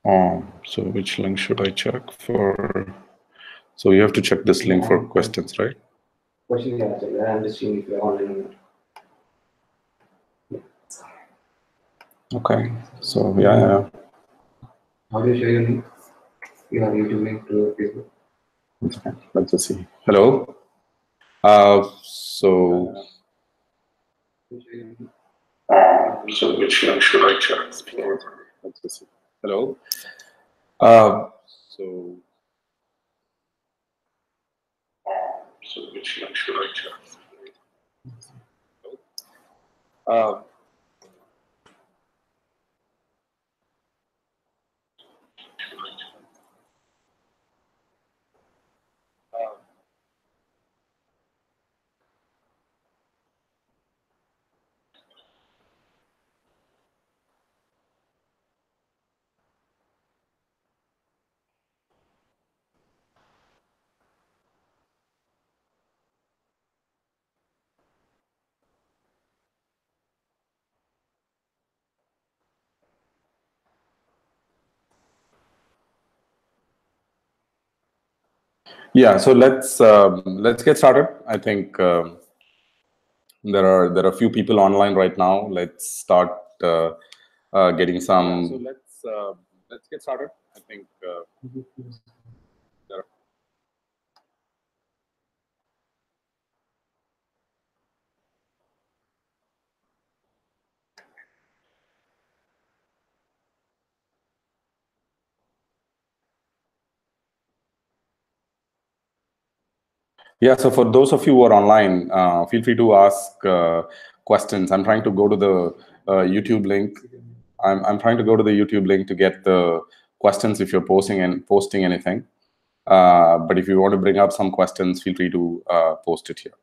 So which link should I check for? So you have to check this link for questions, right? Question, I'm just seeing if you're online. Okay. So yeah. How do you share your link? You have YouTube link to Facebook. Okay. Let's just see. Hello. So which link should I check for? Let's just see. Hello. So which link should I check? Yeah, so let's get started. I think there are a few people online right now. Let's start getting some. Yeah, so let's get started. I think there are. Yeah, so for those of you who are online, feel free to ask questions. I'm trying to go to the YouTube link. I'm trying to go to the YouTube link to get the questions if you're posting anything. But if you want to bring up some questions, feel free to post it here.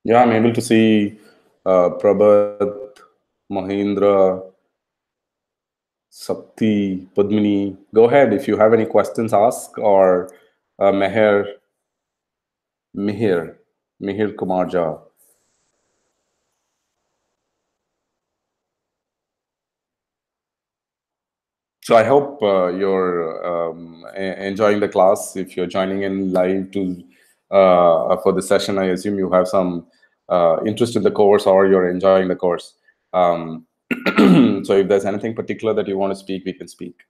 Yeah, I'm able to see Prabhat, Mahindra, Sapti, Padmini. Go ahead. If you have any questions, ask. Or Mihir Kumar Jha. So I hope you're enjoying the class. If you're joining in live for the session, I assume you have some interest in the course or you're enjoying the course. So if there's anything particular that you want to speak, we can speak.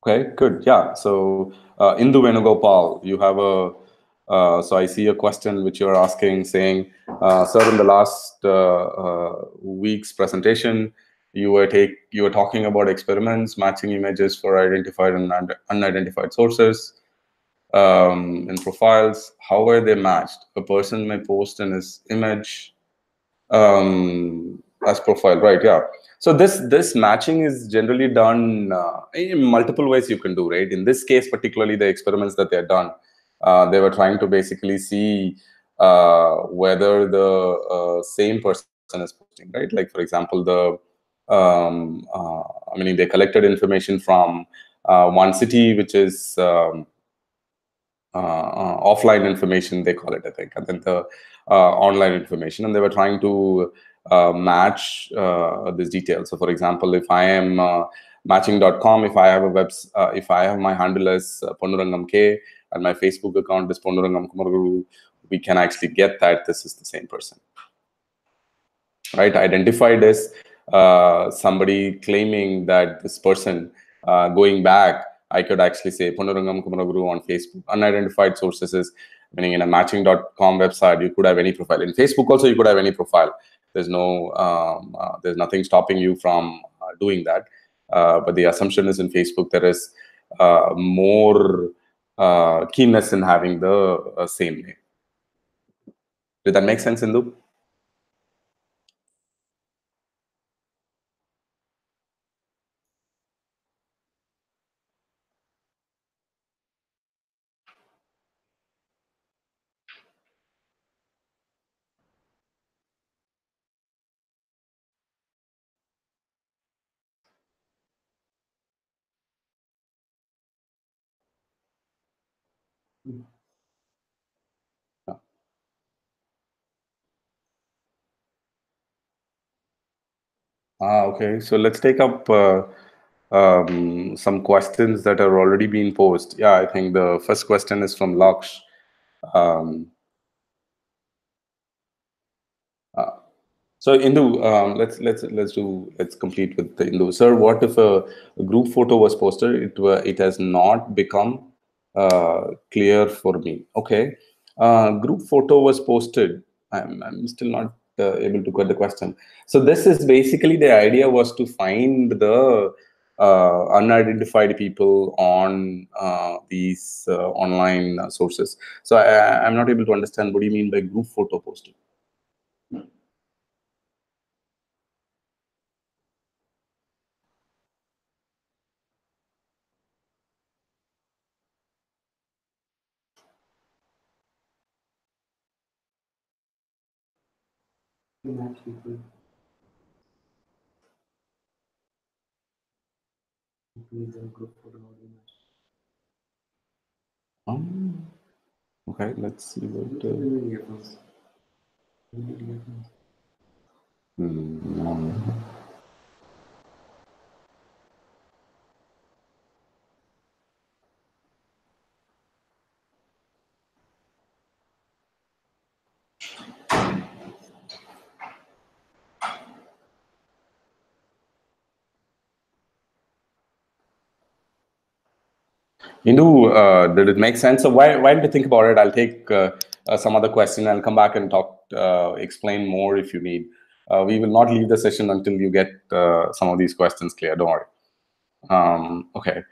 Okay, good. Yeah. So Indu Venugopal, you have a. So I see a question which you're asking, saying, "Sir, in the last week's presentation, you were talking about experiments matching images for identified and unidentified sources in profiles. How were they matched? A person may post in his image as profile, right? Yeah. So this matching is generally done in multiple ways. You can do, right? In this case, particularly the experiments that they're done, they were trying to basically see whether the same person is posting, right? Like for example, I mean, they collected information from one city, which is offline information, they call it, I think, and then the online information, and they were trying to match this detail. So for example, if I am matching.com, if I have if I have my handle as Ponnurangam K and my Facebook account is Ponnurangam Kumaraguru, we can actually get that this is the same person, right? Identified as somebody claiming that this person going back, I could actually say Ponnurangam Kumaraguru on Facebook. Unidentified sources is meaning in a matching.com website, you could have any profile. In Facebook also, you could have any profile. There's there's nothing stopping you from doing that. But the assumption is in Facebook, there is more keenness in having the same name. Did that make sense, Indu? Okay. So let's take up some questions that are already being posed. Yeah, I think the first question is from Laksh. Um, So Indu, let's complete with the Indu. Sir, what if a group photo was posted? It has not become clear for me. Okay, group photo was posted. I'm still not able to get the question. So this is basically the idea was to find the unidentified people on these online sources. So I'm not able to understand what do you mean by group photo posted. Match people. The group photo match. Okay, let's see what. Indu, did it make sense? So why don't you think about it? I'll take some other question. I'll come back and talk, explain more if you need. We will not leave the session until you get some of these questions clear. Don't worry. Okay.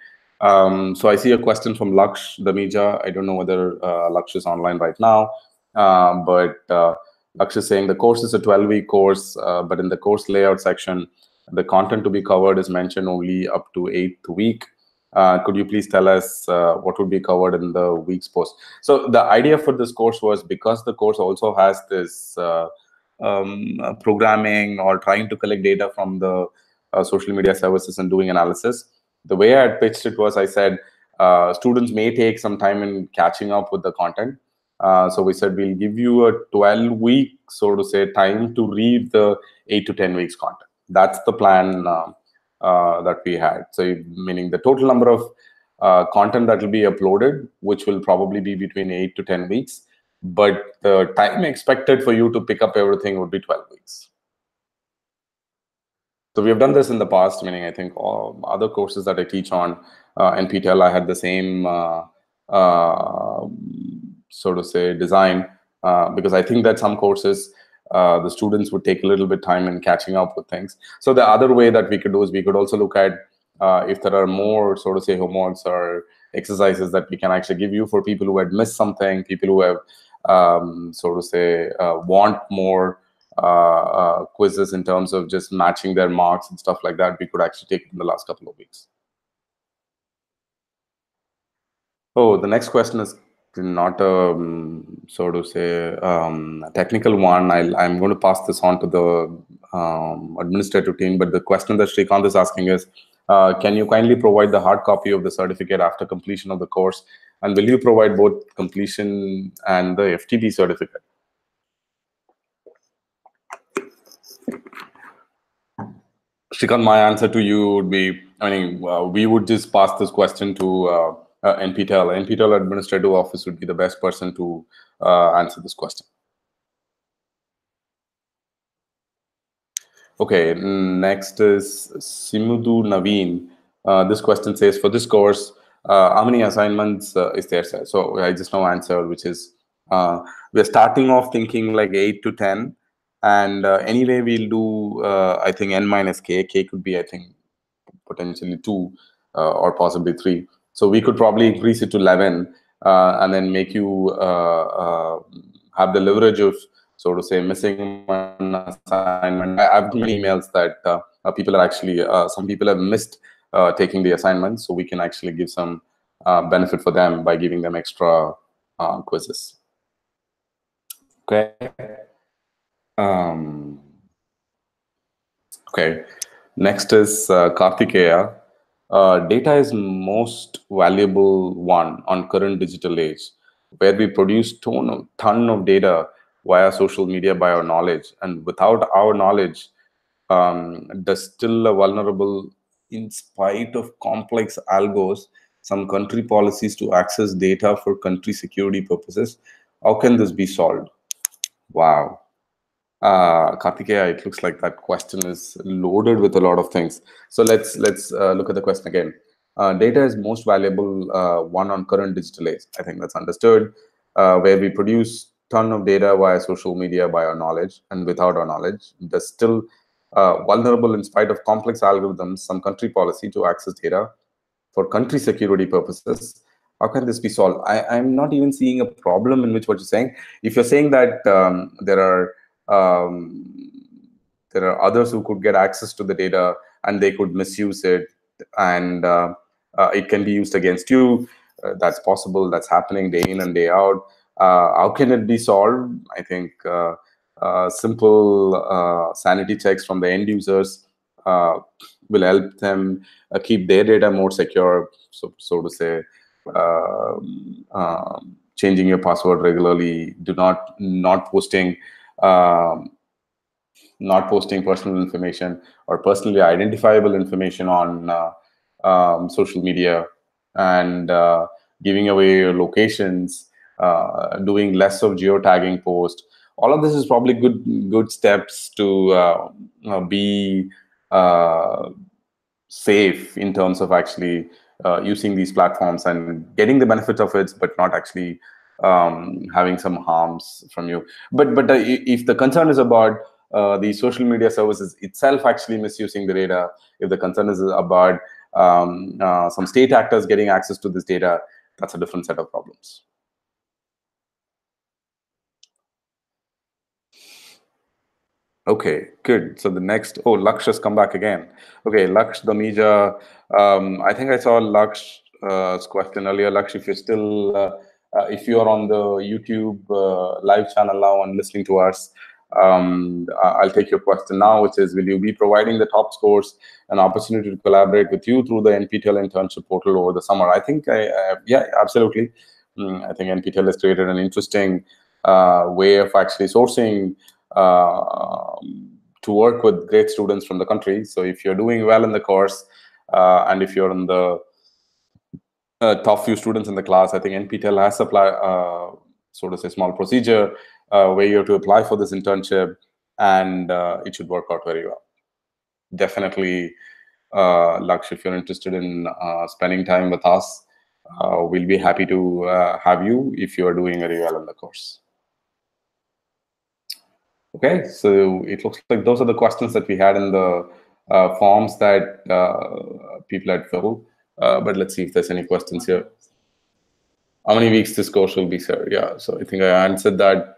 So I see a question from Laksh Damija. I don't know whether Laksh is online right now, but Laksh is saying the course is a 12-week course, but in the course layout section, the content to be covered is mentioned only up to 8th week. Could you please tell us what would be covered in the week's post? So the idea for this course was because the course also has this programming or trying to collect data from the social media services and doing analysis. The way I had pitched it was I said students may take some time in catching up with the content. So we said we'll give you a 12-week, so to say, time to read the 8 to 10 weeks content. That's the plan that we had. So meaning the total number of content that will be uploaded, which will probably be between 8 to 10 weeks. But the time expected for you to pick up everything would be 12 weeks. So we have done this in the past, meaning I think all other courses that I teach on NPTEL, I had the same, so to say, design, because I think that some courses, the students would take a little bit time in catching up with things. So the other way that we could do is we could also look at if there are more, so to say, homeworks or exercises that we can actually give you for people who had missed something, people who have, so to say, want more quizzes in terms of just matching their marks and stuff like that. We could actually take it in the last couple of weeks. Oh, the next question is not a so to say technical one. I'm going to pass this on to the administrative team. But the question that Srikanth is asking is, can you kindly provide the hard copy of the certificate after completion of the course? And will you provide both completion and the FTP certificate? Shrikant, my answer to you would be, I mean, we would just pass this question to NPTEL. NPTEL Administrative Office would be the best person to answer this question. Okay, next is Simudu Naveen. This question says, for this course, how many assignments is there, sir? So I just now answered, which is, we're starting off thinking like 8 to 10. And anyway, we'll do, I think, N minus K. K could be, I think, potentially 2 or possibly 3. So we could probably increase it to 11 and then make you have the leverage of, so to say, missing one assignment. I've got many emails that people are actually, some people have missed taking the assignment, so we can actually give some benefit for them by giving them extra quizzes. Okay. Okay. Next is Karthikeya. Data is most valuable one on current digital age. where we produce ton of data via social media by our knowledge, and without our knowledge, they're still vulnerable in spite of complex algos, some country policies to access data for country security purposes. How can this be solved? Wow. Kartikeya, it looks like that question is loaded with a lot of things. So let's look at the question again. Data is most valuable one on current digital age. I think that's understood. Where we produce ton of data via social media by our knowledge, and without our knowledge, there's still vulnerable in spite of complex algorithms, some country policy to access data for country security purposes. How can this be solved? I'm not even seeing a problem in which what you're saying. If you're saying that um, there are others who could get access to the data and they could misuse it, and it can be used against you, that's possible. That's happening day in and day out. How can it be solved? I think simple sanity checks from the end users will help them keep their data more secure, so to say. Changing your password regularly, not posting personal information or personally identifiable information on social media, and giving away your locations, doing less of geotagging post. All of this is probably good steps to be safe in terms of actually using these platforms and getting the benefits of it, but not actually having some harms from you. But if the concern is about the social media services itself actually misusing the data, if the concern is about some state actors getting access to this data, that's a different set of problems. Okay, good. So the next, Laksh has come back again. Okay, Laksh, Damija, I think I saw Laksh's question earlier. Laksh, if you're still, if you're on the YouTube live channel now and listening to us, I'll take your question now, which is, will you be providing the top scores an opportunity to collaborate with you through the NPTEL internship portal over the summer? I think, yeah, absolutely. I think NPTEL has created an interesting way of actually sourcing to work with great students from the country. So if you're doing well in the course, and if you're in the top few students in the class, I think NPTEL has so to say, small procedure where you have to apply for this internship, and it should work out very well. Definitely, Laksh, if you're interested in spending time with us, we'll be happy to have you if you are doing very well in the course. Okay, so it looks like those are the questions that we had in the forms that people had filled. But let's see if there's any questions here. How many weeks this course will be, sir? Yeah, so I think I answered that.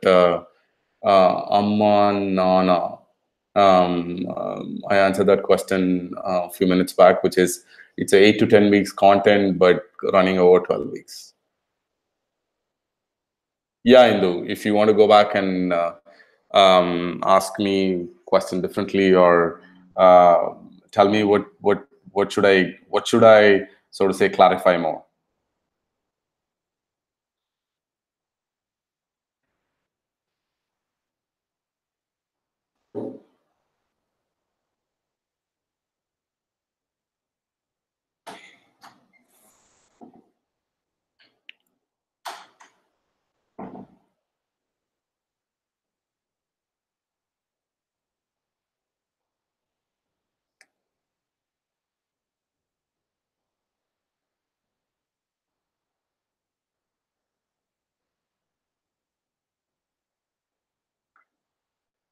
Amma Nana. I answered that question a few minutes back, which is it's a 8 to 10 weeks content, but running over 12 weeks. Yeah, Indu, if you want to go back and ask me question differently, or tell me what should I sort of say clarify more.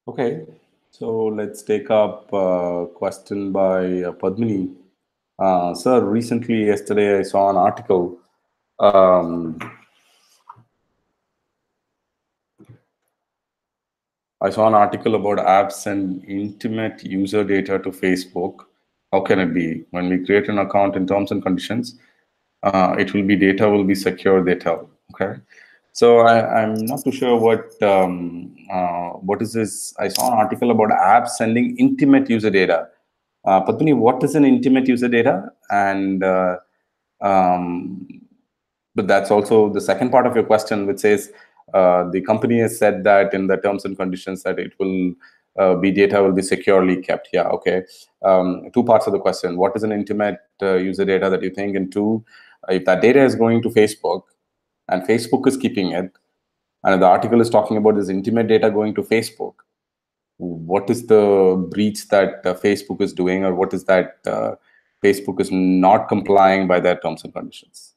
Okay, so let's take up a question by Padmini. Sir, recently, yesterday, I saw an article. I saw an article about apps and intimate user data to Facebook. How can it be? When we create an account in terms and conditions, it will be data will be secure, they tell. Okay. So I'm not too sure what is this. I saw an article about apps sending intimate user data. Padmini, what is an intimate user data? And But that's also the second part of your question, which says the company has said that in the terms and conditions that it will be data will be securely kept. Yeah, okay. Two parts of the question. What is an intimate user data that you think? And two, if that data is going to Facebook and Facebook is keeping it, and the article is talking about this intimate data going to Facebook, what is the breach that Facebook is doing, or what is that Facebook is not complying by their terms and conditions?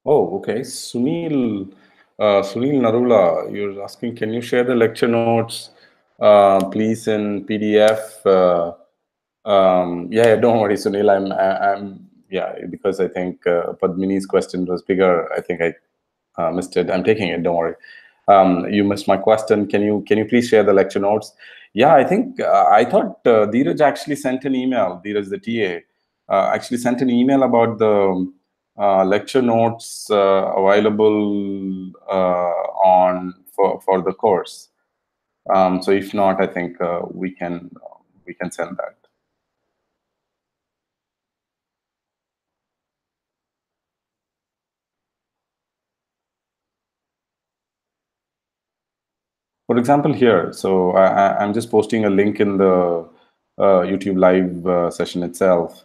Oh, okay. Sunil Narula, you're asking, can you share the lecture notes, please, in PDF? Yeah, don't worry, Sunil. Yeah, because I think Padmini's question was bigger. I think I missed it. I'm taking it. Don't worry. You missed my question. Can you please share the lecture notes? Yeah, I think I thought Dheeraj actually sent an email. Dheeraj, the TA, actually sent an email about the lecture notes available on for the course. So if not, I think we can send that. For example, here, so I'm just posting a link in the YouTube live session itself.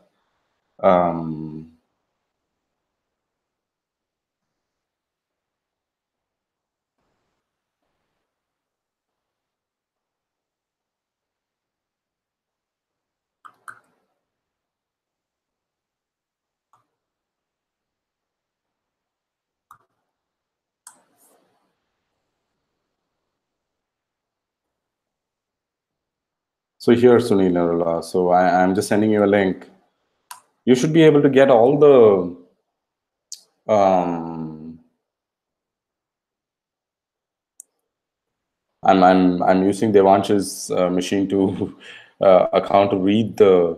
So here, Sunil Narula, so I'm just sending you a link. You should be able to get all the I'm using Devansh's machine to account to read the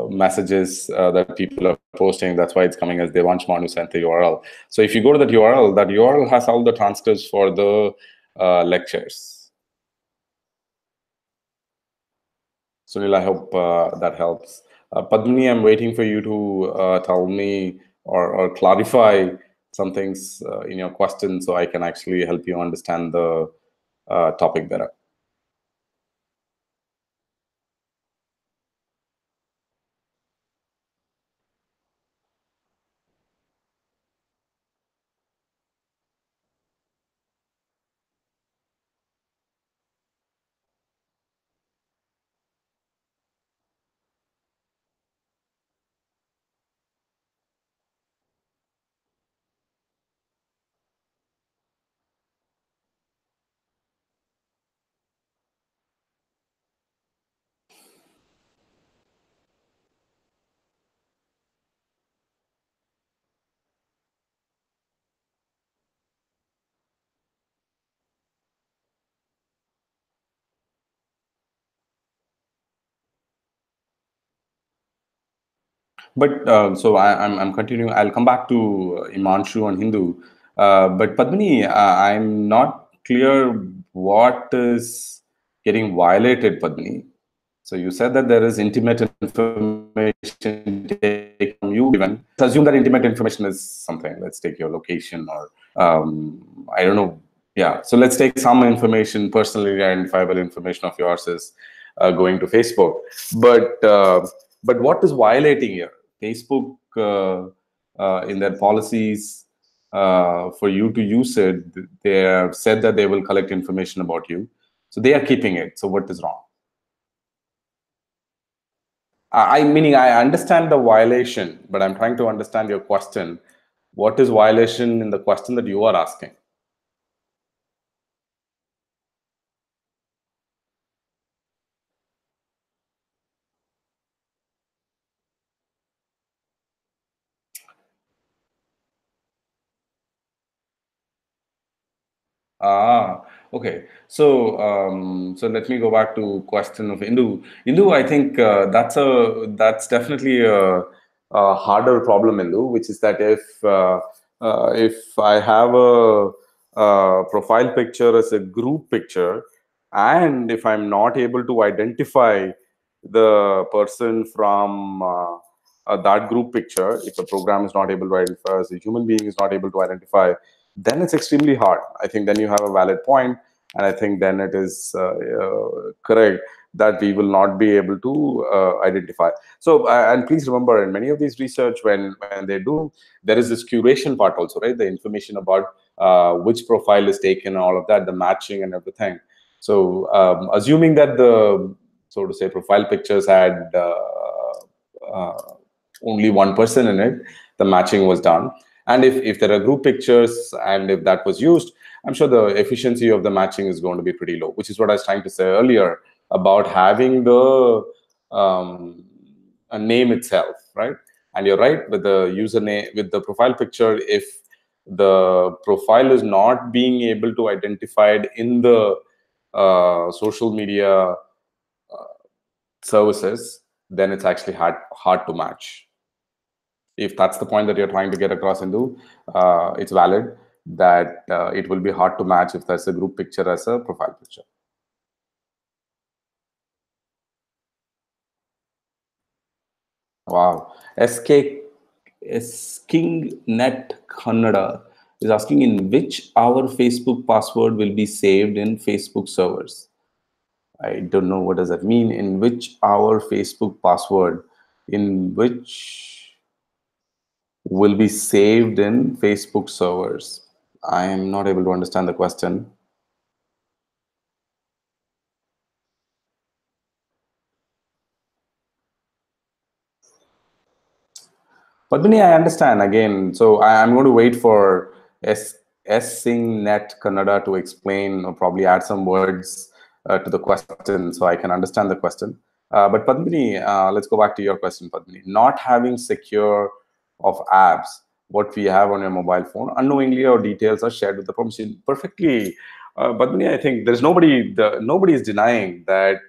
messages that people are posting. That's why it's coming as Devansh Manu sent the URL. So if you go to that URL has all the transcripts for the lectures. Sunil, I hope that helps. Padmini, I'm waiting for you to tell me or clarify some things in your question so I can actually help you understand the topic better. But so I'm continuing. I'll come back to Imanshu and Hindu. But Padmini, I'm not clear what is getting violated, Padmini. So you said that there is intimate information taken from you given. Let's assume that intimate information is something. Let's take your location or I don't know. Yeah. So let's take some information, personally identifiable information of yours is going to Facebook. But what is violating here? Facebook in their policies for you to use it, they have said that they will collect information about you. So they are keeping it. So what is wrong? Meaning I understand the violation, but I'm trying to understand your question. What is violation in the question that you are asking? Okay. So let me go back to question of Indu. Indu, I think that's definitely a harder problem, Indu, which is that if I have a profile picture as a group picture, and if I'm not able to identify the person from that group picture, if the program is not able to identify, as a human being is not able to identify, then it's extremely hard. I think then you have a valid point, and I think then it is correct that we will not be able to identify. So, and please remember, in many of these research, when they do, there is this curation part also, right? The information about which profile is taken, all of that, the matching and everything. So, assuming that the, so to say, profile pictures had uh, only one person in it, the matching was done. And if there are group pictures and if that was used, I'm sure the efficiency of the matching is going to be pretty low, which is what I was trying to say earlier about having the a name itself, right? And you're right, with the username, with the profile picture, if the profile is not being able to identified in the social media services, then it's actually hard to match. If that's the point that you're trying to get across into, it's valid that it will be hard to match if there's a group picture as a profile picture. Wow. SKingNet Kannada is asking in which our Facebook password will be saved in Facebook servers. I don't know what does that mean. In which our Facebook password, in which will be saved in Facebook servers. I am not able to understand the question. Padmini, I understand again. So I'm going to wait for SKingNet Kannada to explain or probably add some words to the question so I can understand the question. But Padmini, let's go back to your question, Padmini. Not having secure of apps, what we have on your mobile phone, unknowingly our details are shared with the permission. Perfectly. Padmini, I think there's nobody is denying that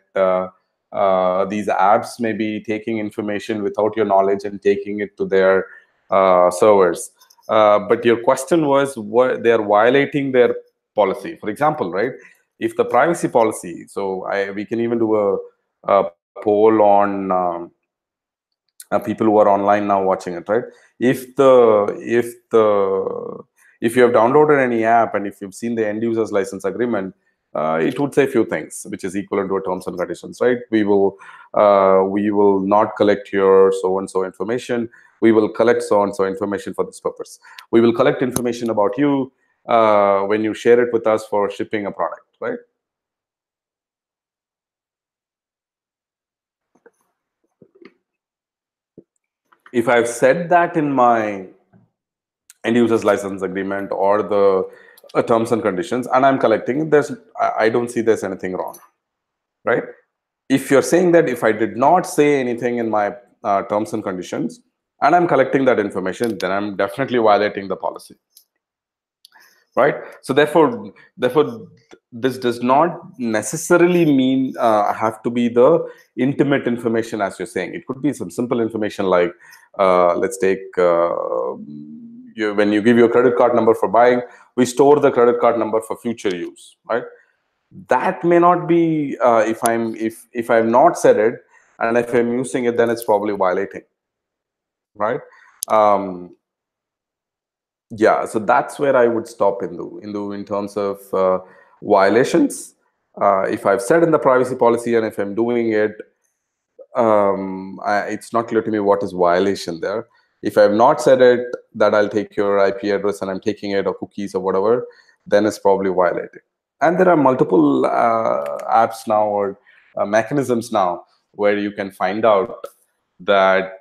these apps may be taking information without your knowledge and taking it to their servers. But your question was what they are violating their policy. For example, right? If the privacy policy, so we can even do a poll on people who are online now watching it, right? If you have downloaded any app and if you've seen the end users license agreement, it would say a few things, which is equivalent to a terms and conditions, right? We will not collect your so and so information. We will collect so and so information for this purpose. We will collect information about you when you share it with us for shipping a product, right? If I've said that in my end users license agreement or the terms and conditions, and I'm collecting, I don't see there's anything wrong, right? If you're saying that if I did not say anything in my terms and conditions and I'm collecting that information, then I'm definitely violating the policy, right? So therefore this does not necessarily mean have to be the intimate information as you're saying. It could be some simple information like let's take when you give your credit card number for buying, we store the credit card number for future use, right? That may not be if I've not said it and if I'm using it, then it's probably violating, right? Yeah, so that's where I would stop in terms of violations. If I've said in the privacy policy and if I'm doing it, it's not clear to me what is violation there. If I have not said it, that I'll take your IP address and I'm taking it, or cookies or whatever, then it's probably violating. And there are multiple apps now, or mechanisms now, where you can find out that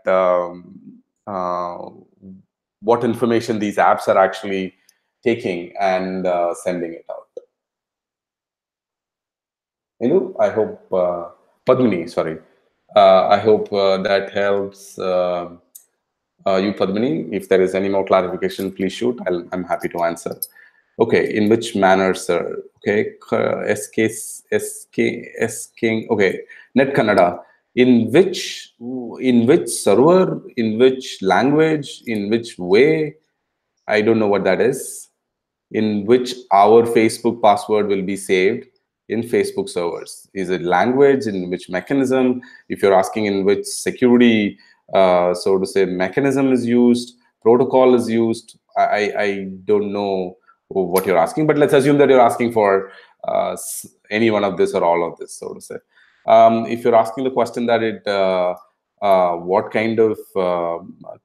what information these apps are actually taking and sending it out. I hope, Padmini, sorry. I hope that helps you, Padmini. If there is any more clarification, please shoot. I'm happy to answer. Okay, in which manner, sir? Okay, SK, okay, Net Kannada. In which server, in which language, in which way? I don't know what that is. In which our Facebook password will be saved in Facebook servers. Is it language? In which mechanism? If you're asking in which security, so to say, mechanism is used, protocol is used, I don't know what you're asking, but let's assume that you're asking for any one of this or all of this, so to say. If you're asking the question that what kind of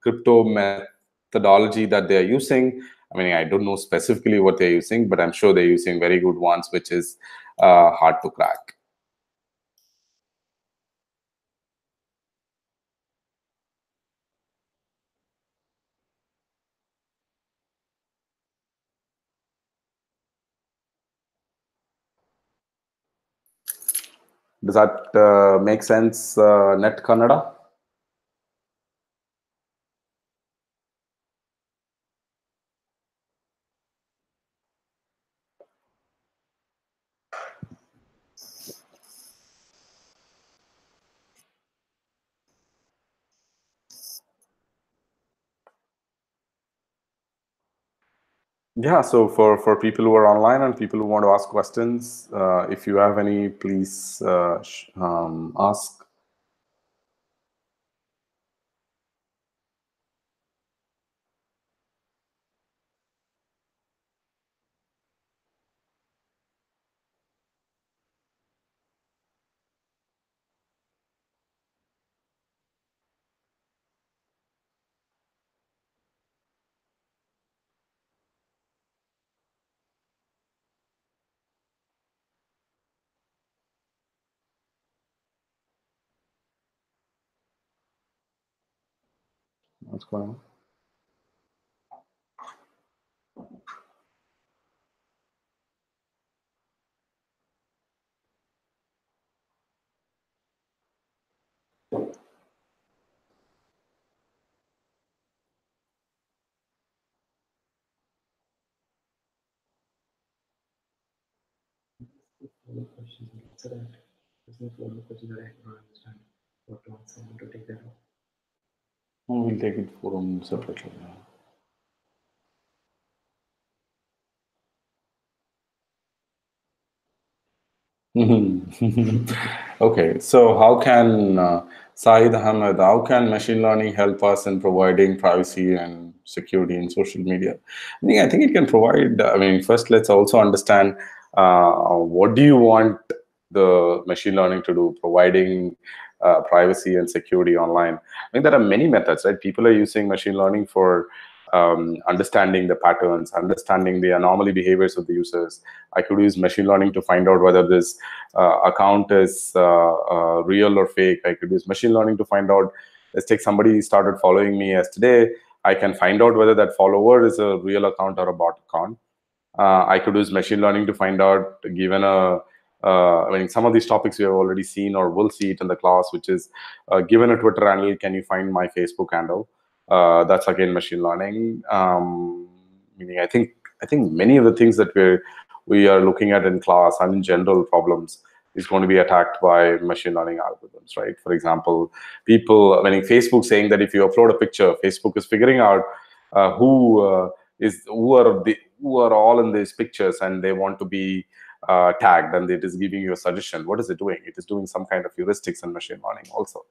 crypto methodology that they're using, I mean, I don't know specifically what they're using, but I'm sure they're using very good ones, which is hard to crack. Does that make sense, Net Kannada? Yeah, so for people who are online and people who want to ask questions, if you have any, please ask. What's going on? We'll take it from separately. Okay, so how can Saeed Ahmed, how can machine learning help us in providing privacy and security in social media? I think it can provide. I mean, first let's also understand what do you want the machine learning to do, providing privacy and security online. I mean, there are many methods, right? People are using machine learning for understanding the patterns, understanding the anomaly behaviors of the users. I could use machine learning to find out whether this account is real or fake. I could use machine learning to find out, let's take somebody started following me yesterday. I can find out whether that follower is a real account or a bot account. I could use machine learning to find out, given I mean, some of these topics we have already seen or will see it in the class, which is given a Twitter handle, can you find my Facebook handle? That's again machine learning. Meaning, I think many of the things that we are looking at in class and in general problems is going to be attacked by machine learning algorithms, right? For example, people, I mean, Facebook saying that if you upload a picture, Facebook is figuring out who are all in these pictures, and they want to be tagged, and it is giving you a suggestion. What is it doing? It is doing some kind of heuristics and machine learning also,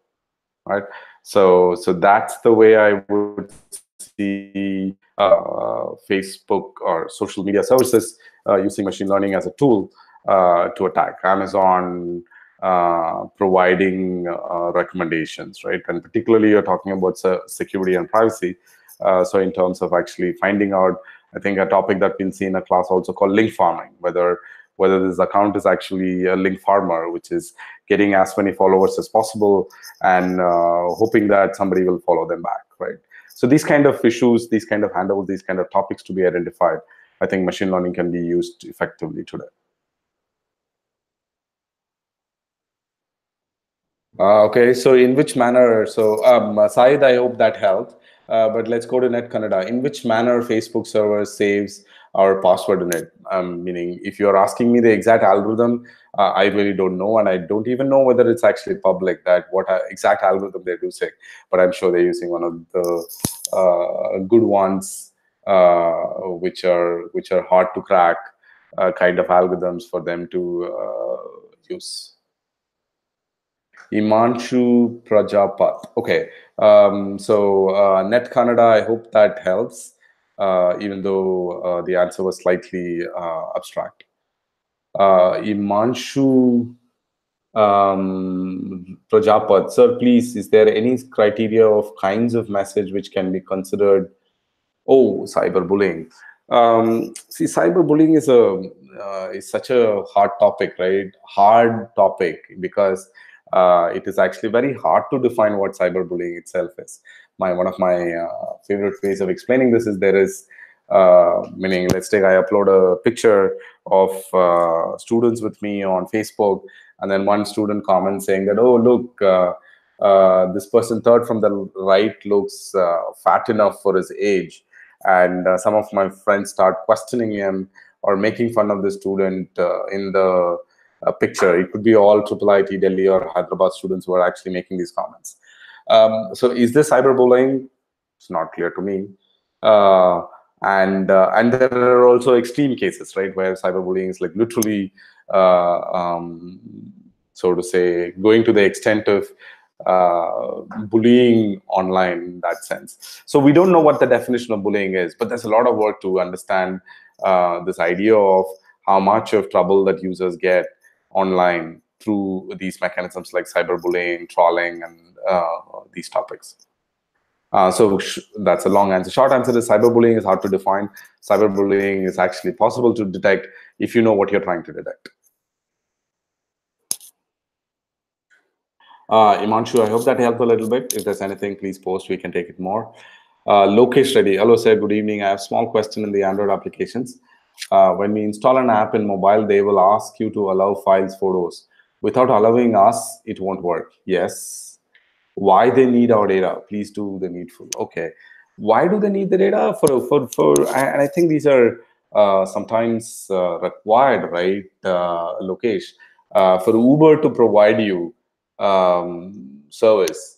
right? So that's the way I would see Facebook or social media services using machine learning as a tool to attack. Amazon, providing recommendations, right? And particularly you're talking about security and privacy. So in terms of actually finding out, I think a topic that we'll see in a class also called link farming, whether this account is actually a link farmer, which is getting as many followers as possible and hoping that somebody will follow them back, right? So these kind of issues, these kind of handles, these kind of topics to be identified, I think machine learning can be used effectively today. Okay, so in which manner? So, Saeed, I hope that helped. But let's go to Net Canada. In which manner Facebook server saves our password in it? Meaning, if you're asking me the exact algorithm, I really don't know, and I don't even know whether it's actually public that what exact algorithm they're using. But I'm sure they're using one of the good ones, which are hard to crack kind of algorithms for them to use. Imanshu Prajapat. Okay. So Net Canada, I hope that helps, even though the answer was slightly abstract. Imanshu Prajapat. Sir, please, is there any criteria of kinds of message which can be considered? Oh, cyberbullying. See, cyberbullying is such a hard topic, right? Hard topic because it is actually very hard to define what cyberbullying itself is. One of my favorite ways of explaining this is meaning, let's take I upload a picture of students with me on Facebook, and then one student comments saying that, oh, look, this person third from the right looks fat enough for his age. And some of my friends start questioning him or making fun of the student in the picture. It could be all IIIT Delhi or Hyderabad students who are actually making these comments. So is this cyberbullying? It's not clear to me. And there are also extreme cases, right, where cyberbullying is like literally, so to say, going to the extent of bullying online in that sense. So we don't know what the definition of bullying is, but there's a lot of work to understand this idea of how much of trouble that users get online through these mechanisms like cyberbullying, trolling, and these topics. So that's a long answer. Short answer is cyberbullying is hard to define. Cyberbullying is actually possible to detect if you know what you're trying to detect. Imanshu, I hope that helped a little bit. If there's anything, please post. We can take it more. Lokesh Reddy. Hello, sir. Good evening. I have a small question in the Android applications. When we install an app in mobile, they will ask you to allow files, photos. Without allowing us, it won't work. Yes. Why they need our data? Please do the needful. Okay. Why do they need the data? And I think these are sometimes required, right, Lokesh? For Uber to provide you service,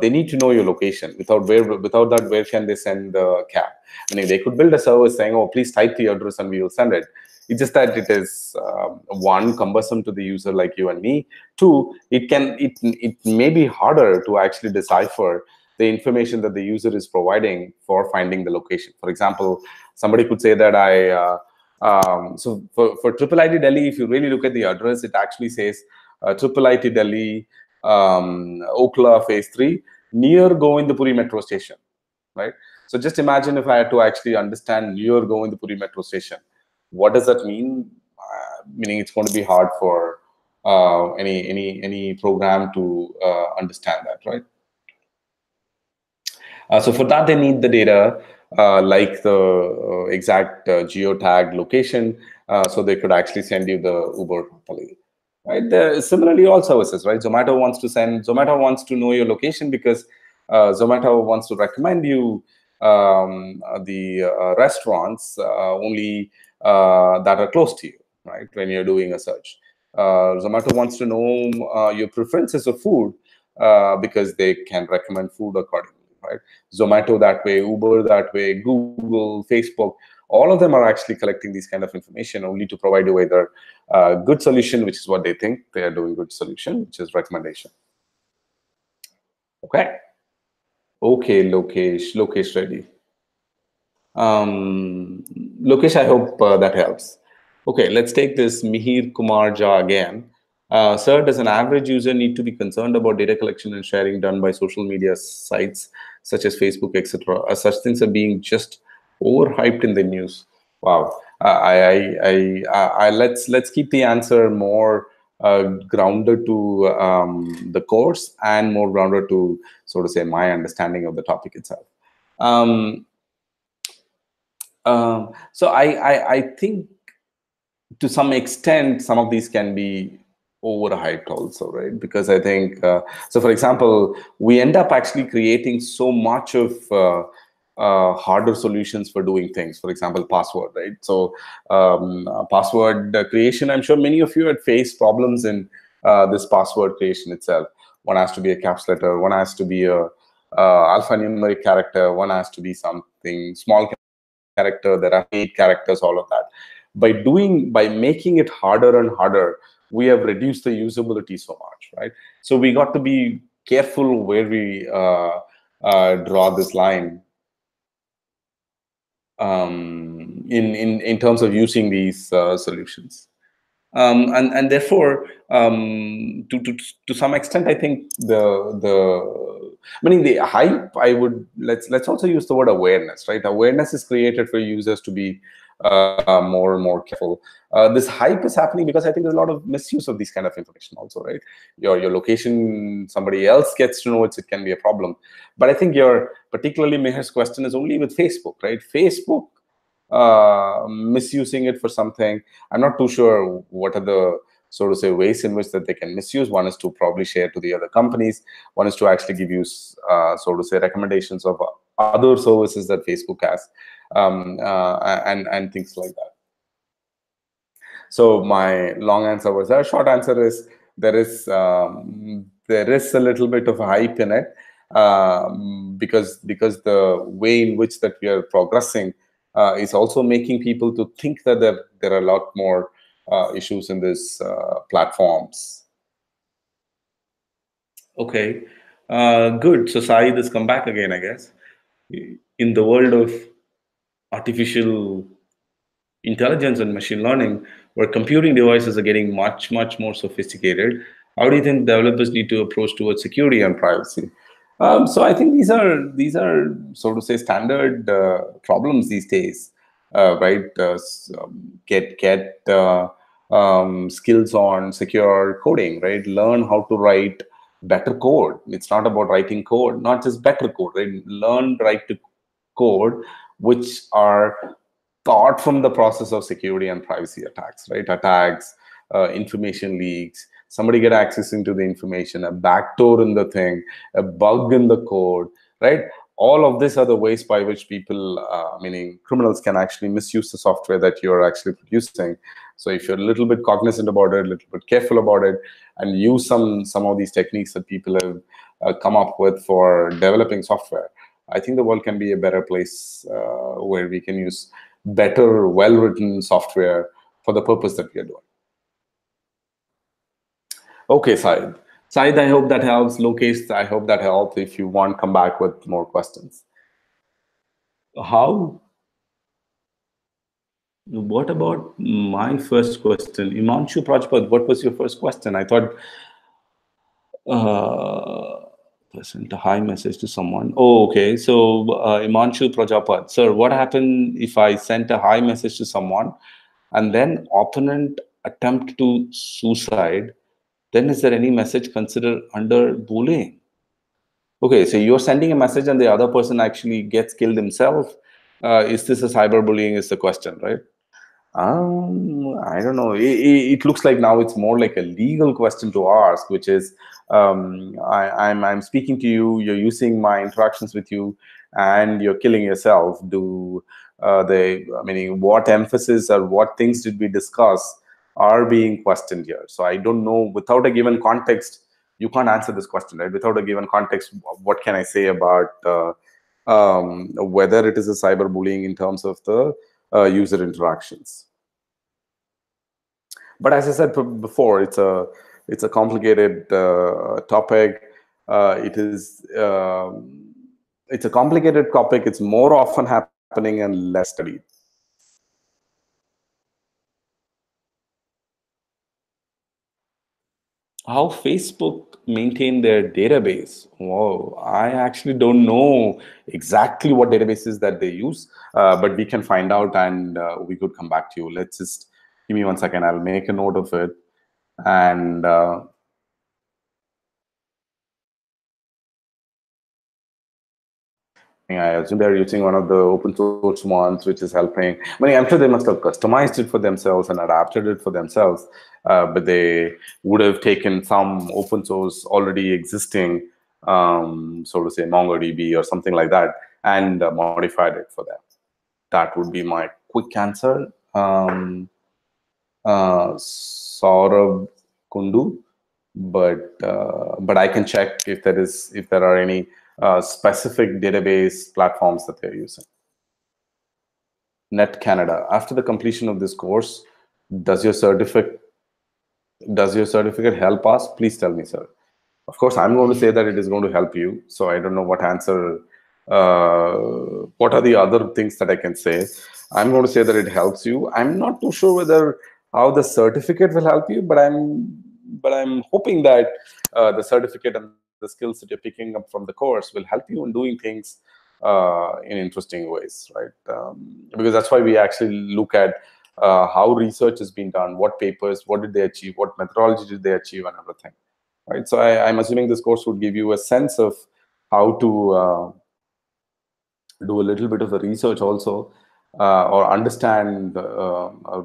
they need to know your location. Without that, where can they send the cab? I mean, they could build a service saying, "Oh, please type the address and we will send it." It's just that it is one, cumbersome to the user like you and me. Two, it may be harder to actually decipher the information that the user is providing for finding the location. For example, somebody could say that so for IIIT Delhi, if you really look at the address, it actually says IIIT Delhi, Okla Phase 3, near Govindpuri Metro Station, right? So just imagine if I had to actually understand near Govindpuri Metro Station. What does that mean? Meaning it's going to be hard for any program to understand that, right? So for that, they need the data, like the exact geotag location, so they could actually send you the Uber properly. Right. Similarly, all services, right? Zomato wants to know your location because Zomato wants to recommend you the restaurants only that are close to you, right? When you're doing a search, Zomato wants to know your preferences of food because they can recommend food accordingly, right? Zomato that way, Uber that way, Google, Facebook, all of them are actually collecting these kind of information only to provide you either a good solution, which is what they think they are doing, good solution, which is recommendation. Okay. Okay, Lokesh Reddy. Lokesh, I hope that helps. Okay, let's take this Mihir Kumar Jha again. Sir, does an average user need to be concerned about data collection and sharing done by social media sites such as Facebook, etc.? Such things are being just overhyped in the news. Wow. Let's keep the answer more grounded to the course and more grounded to, so to say, my understanding of the topic itself. So I think to some extent, some of these can be overhyped also, right? Because I think, so for example, we end up actually creating so much of harder solutions for doing things. For example, password, right? So password creation, I'm sure many of you had faced problems in this password creation itself. One has to be a caps letter, one has to be a alphanumeric character, one has to be something small character, there are 8 characters, all of that. By making it harder and harder, we have reduced the usability so much, right? So we got to be careful where we draw this line in terms of using these solutions. And therefore, to some extent, I think meaning the hype, let's also use the word awareness, right? Awareness is created for users to be more and more careful. This hype is happening because I think there's a lot of misuse of these kind of information also, right? Your location, somebody else gets to know it can be a problem. But I think particularly Meher's question is only with Facebook, right? Facebook misusing it for something. I'm not too sure what are the, so to say, ways in which that they can misuse. One is to probably share to the other companies. One is to actually give you, so to say, recommendations of other services that Facebook has, and things like that. So my long answer was that. Short answer is there is a little bit of a hype in it, because the way in which that we are progressing is also making people to think that there are a lot more issues in these platforms. Okay, good. So Saeed has come back again, I guess. In the world of artificial intelligence and machine learning, where computing devices are getting much more sophisticated, how do you think developers need to approach towards security and privacy? So I think these are so to say standard problems these days, right? Get skills on secure coding, right? Learn how to write better code. It's not about writing code, not just better code, right? Learn write to code which are taught from the process of security and privacy attacks, right? Attacks, information leaks, somebody get access into the information, a backdoor in the thing, a bug in the code, right? All of these are the ways by which people, meaning criminals, can actually misuse the software that you're actually producing. So if you're a little bit cognizant about it, a little bit careful about it, and use some of these techniques that people have come up with for developing software, I think the world can be a better place where we can use better, well-written software for the purpose that we are doing. Okay, Said. Said, I hope that helps. Lokesh, I hope that helped. If you want, come back with more questions. What about my first question? Imanshu Prajpat, what was your first question? I thought sent a hi message to someone. Oh, okay. So Imanshu Prajapat, sir, what happened if I sent a hi message to someone and then opponent attempt to suicide? Then is there any message considered under bullying? Okay, so you're sending a message and the other person actually gets killed himself. Is this a cyberbullying is the question, right? I don't know. It looks like now it's more like a legal question to ask, which is, I'm speaking to you, you're using my interactions with you, and you're killing yourself. Meaning what emphasis or what things did we discuss are being questioned here? So I don't know, without a given context, you can't answer this question, right? Without a given context, what can I say about whether it is a cyberbullying in terms of the user interactions? But as I said before, it's a complicated topic. It's a complicated topic. It's more often happening and less studied. How Facebook maintain their database? Whoa, I actually don't know exactly what databases that they use, but we can find out and we could come back to you. Let's just give me 1 second. I'll make a note of it. And I assume they're using one of the open source ones, which is helping. I mean, I'm sure they must have customized it for themselves and adapted it for themselves, but they would have taken some open source already existing, so to say, MongoDB or something like that, and modified it for them. That would be my quick answer. Saurabh Kundu, but I can check if there are any specific database platforms that they're using. Net Canada. After the completion of this course, does your certificate help us? Please tell me, sir. Of course, I'm going to say that it is going to help you. So I don't know what answer. What are the other things that I can say? I'm going to say that it helps you. I'm not too sure whether how the certificate will help you, but I'm hoping that the certificate and the skills that you're picking up from the course will help you in doing things in interesting ways, right? Because that's why we actually look at how research has been done, what papers, what did they achieve, what methodology did they achieve, and everything. Right, so I'm assuming this course would give you a sense of how to do a little bit of the research also, or understand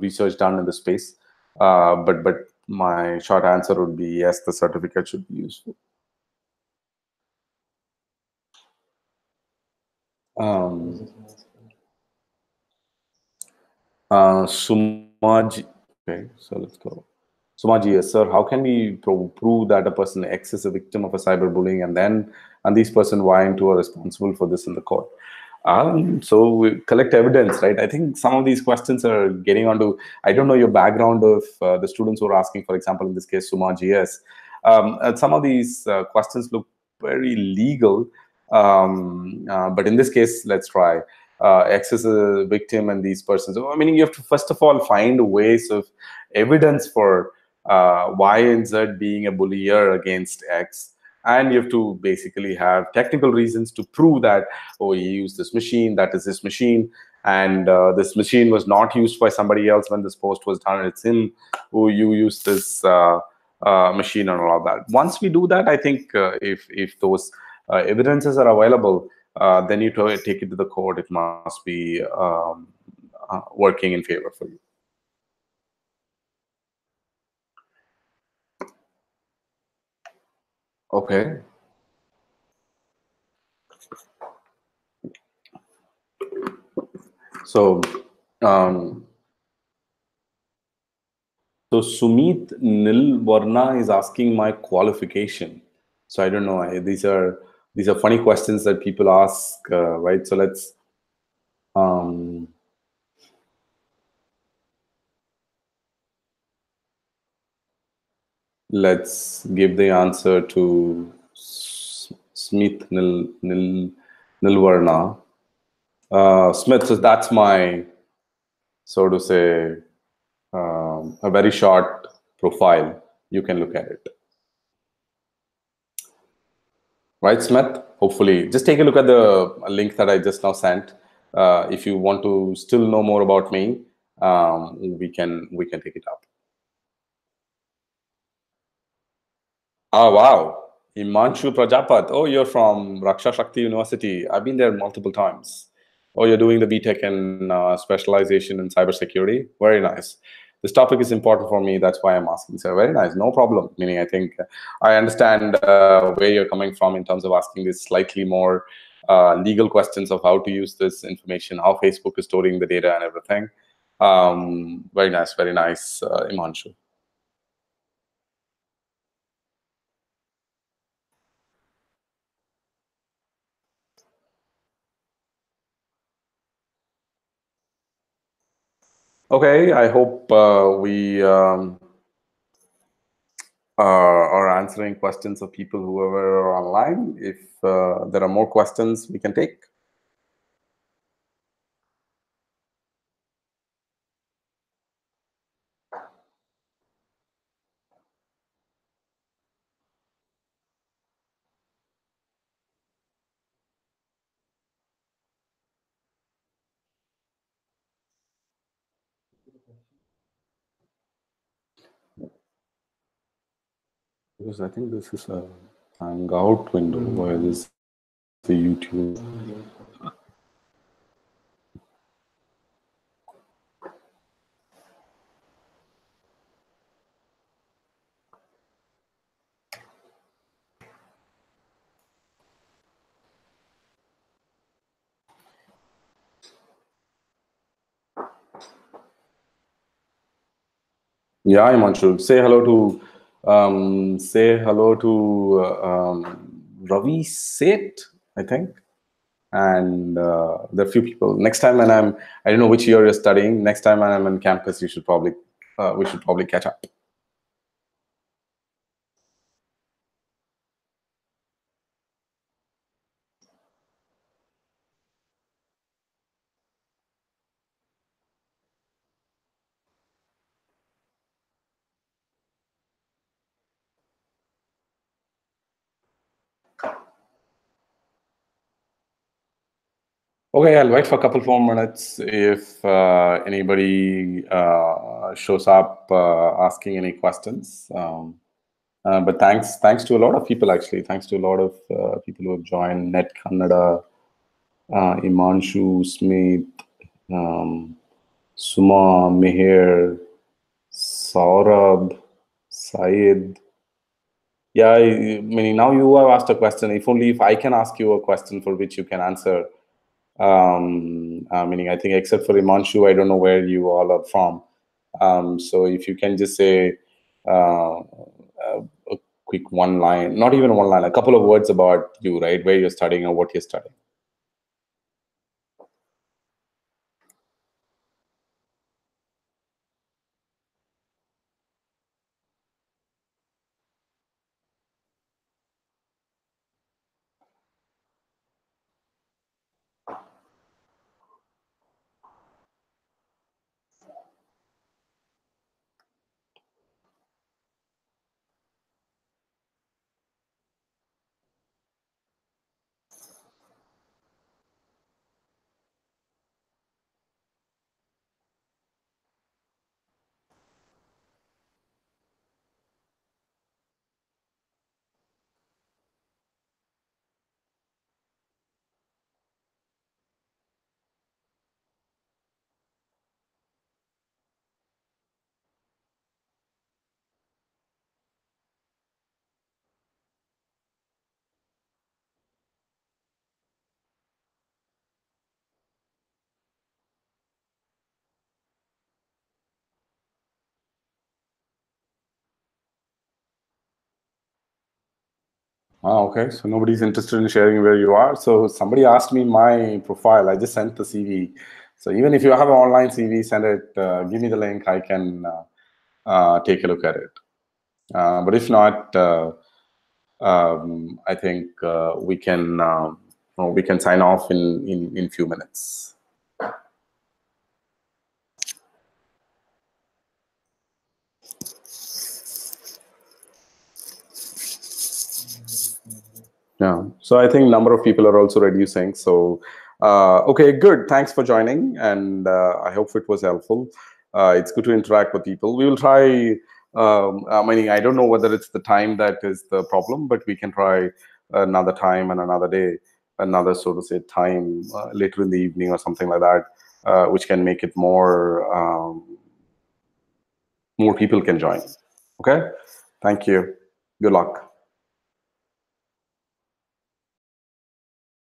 research done in the space. But my short answer would be yes, the certificate should be useful. Sumaji, okay, so let's go. Sumaji, yes, sir. How can we prove that a person X is a victim of a cyberbullying and this person Y and 2 are responsible for this in the court? So we collect evidence, right? I think some of these questions are getting onto, I don't know your background of the students who are asking, for example, in this case, Sumaji, yes. Some of these questions look very legal, but in this case, let's try. X is a victim and these persons. I mean, you have to first of all find ways of evidence for Y and Z being a bullier against X. And you have to basically have technical reasons to prove that, oh, he used this machine, that is his machine, and this machine was not used by somebody else when this post was done. It's him who you used this machine and all of that. Once we do that, I think if those evidences are available, then you take it to the court. It must be working in favor for you. Okay. So, so Sumit Nilvarna is asking my qualification. So I don't know. These are funny questions that people ask, right? So let's give the answer to Smith Nilvarna. Smith, so that's my, so to say, a very short profile. You can look at it. Right, Smith? Hopefully, just take a look at the link that I just now sent. If you want to still know more about me, we can take it up. Oh, wow. Imanshu Prajapat. Oh, you're from Raksha Shakti University. I've been there multiple times. Oh, you're doing the BTech and specialization in cybersecurity. Very nice. This topic is important for me. That's why I'm asking. So very nice. No problem. Meaning, I think I understand where you're coming from in terms of asking this slightly more legal questions of how to use this information, how Facebook is storing the data and everything. Very nice, Imanshu. Okay, I hope we are answering questions of people whoever are online. If there are more questions, we can take. Because I think this is a Hangout window where this is the YouTube. Yeah, Imanshu. Say hello to Ravi Seth, I think. And there are a few people. Next time when I don't know which year you're studying. Next time when I'm on campus, we should probably catch up. Okay, I'll wait for a couple more minutes if anybody shows up asking any questions. But thanks to a lot of people, actually. Thanks to a lot of people who have joined. Net Kannada, Imanshu, Smith, Suma, Meher, Saurabh, Syed. Yeah, meaning now you have asked a question. If only if I can ask you a question for which you can answer. Meaning, I think except for Imanshu, I don't know where you all are from. So if you can just say a quick one line, not even one line, a couple of words about you, right? Where you're studying or what you're studying. Okay. So nobody's interested in sharing where you are. So somebody asked me my profile. I just sent the CV. So even if you have an online CV, send it. Give me the link. I can take a look at it. But if not, I think we can sign off in few minutes. Yeah. So I think number of people are also reducing. So okay, good. Thanks for joining, and I hope it was helpful. It's good to interact with people. We will try. I mean, I don't know whether it's the time that is the problem, but we can try another time and another day, another, so to say, time later in the evening or something like that, which can make it more more people can join. Okay. Thank you. Good luck.